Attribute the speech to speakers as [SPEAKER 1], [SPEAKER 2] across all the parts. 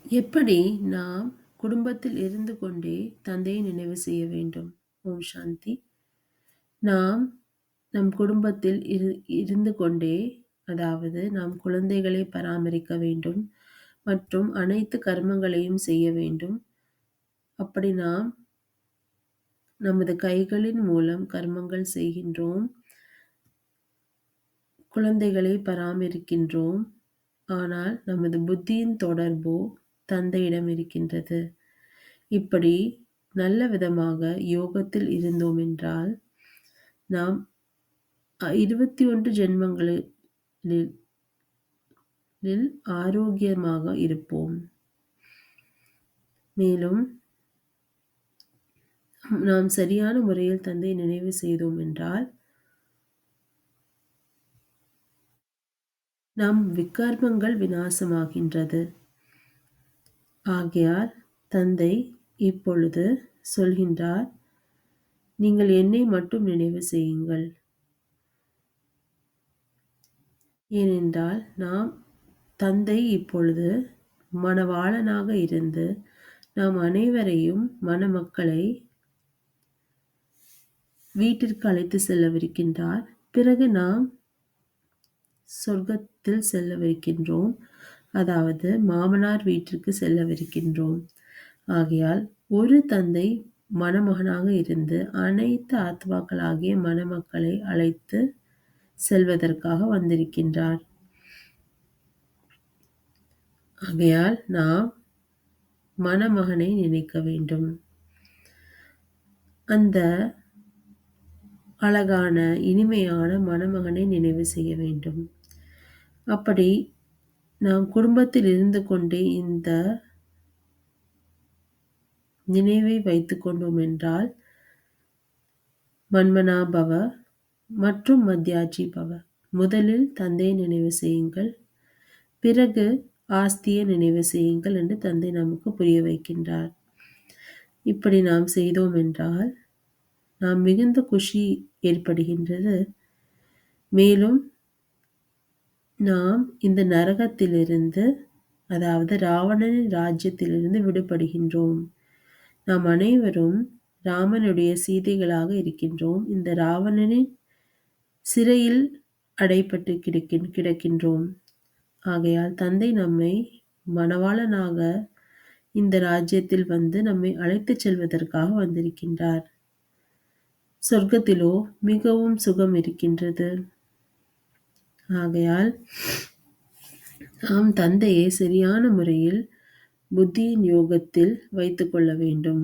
[SPEAKER 1] எப்படி நாம் குடும்பத்தில் இருந்து கொண்டே தந்தையை நினைவு செய்ய வேண்டும்? ஓம் சாந்தி. நாம் நம் குடும்பத்தில் இருந்து கொண்டே, அதாவது நாம் குழந்தைகளை பராமரிக்க வேண்டும் மற்றும் அனைத்து கர்மங்களையும் செய்ய வேண்டும். அப்படி நாம் நமது கைகளின் மூலம் கர்மங்கள் செய்கின்றோம். குழந்தைகளை பராமரிக்கின்றோம். ஆனால் நமது புத்தியின் தொடர்போ தந்தையிடம் இருக்கின்றது. இப்படி நல்ல விதமாக யோகத்தில் இருந்தோம் என்றால், நாம் 21 ஜென்மங்களில் ஆரோக்கியமாக இருப்போம். மேலும் நாம் சரியான முறையில் தந்தையை நினைவு செய்தோம் என்றால், நம் விகர்மங்கள் விநாசமாகின்றது. ஆகையால் தந்தை இப்பொழுது சொல்கின்றார், நீங்கள் என்னை மட்டும் நினைவு செய்யுங்கள். ஏனென்றால் தந்தை இப்பொழுது மணவாளனாக இருந்து நாம் அனைவரையும் மணமக்களை வீட்டிற்கு அழைத்து செல்லவிருக்கின்றார். பிறகு நாம் சொர்க்கத்தில் செல்லவிருக்கின்றோம். அதாவது மாமனார் வீட்டிற்கு செல்லவிருக்கின்றோம். ஆகையால் ஒரு தந்தை மணமகனாக இருந்து அனைத்து ஆத்மாக்களாகிய மணமக்களை அழைத்து செல்வதற்காக வந்திருக்கின்றார். ஆகையால் நாம் மணமகனை நினைக்க வேண்டும். அந்த அழகான இனிமையான மணமகனை நினைவு செய்ய வேண்டும். அப்படி நாம் குடும்பத்தில் இருந்து கொண்டே இந்த நினைவை வைத்துக் கொண்டோம் என்றால், மன்மனா பவ மற்றும் மத்யாஜி பவ. முதலில் தந்தையை நினைவு செய்யுங்கள், பிறகு ஆஸ்தியை நினைவு செய்யுங்கள் என்று தந்தை நமக்கு புரிய வைக்கின்றார். இப்படி நாம் செய்தோம் என்றால் நாம் மிகுந்த குஷி ஏற்படுகின்றது. மேலும் நாம் இந்த நரகத்திலிருந்து, அதாவது ராவணனின் ராஜ்யத்திலிருந்து விடுபடுகின்றோம். நாம் அனைவரும் ராமனுடைய சீதைகளாக இருக்கின்றோம். இந்த ராவணனின் சிறையில் அடைப்பட்டு கிடக்கின்றோம். ஆகையால் தந்தை நம்மை மணவாளனாக இந்த ராஜ்யத்தில் வந்து நம்மை அழைத்துச் செல்வதற்காக வந்திருக்கின்றார். சொர்க்கத்திலோ மிகவும் சுகம் இருக்கின்றது. ஆகையால் நாம் தந்தையை சரியான முறையில் புத்தியின் யோகத்தில் வைத்துக் கொள்ள வேண்டும்.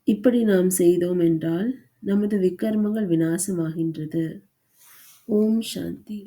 [SPEAKER 1] இப்படி நாம் செய்தோம் என்றால் நமது விகர்மங்கள் விநாசமாகின்றது. ஓம் சாந்தி.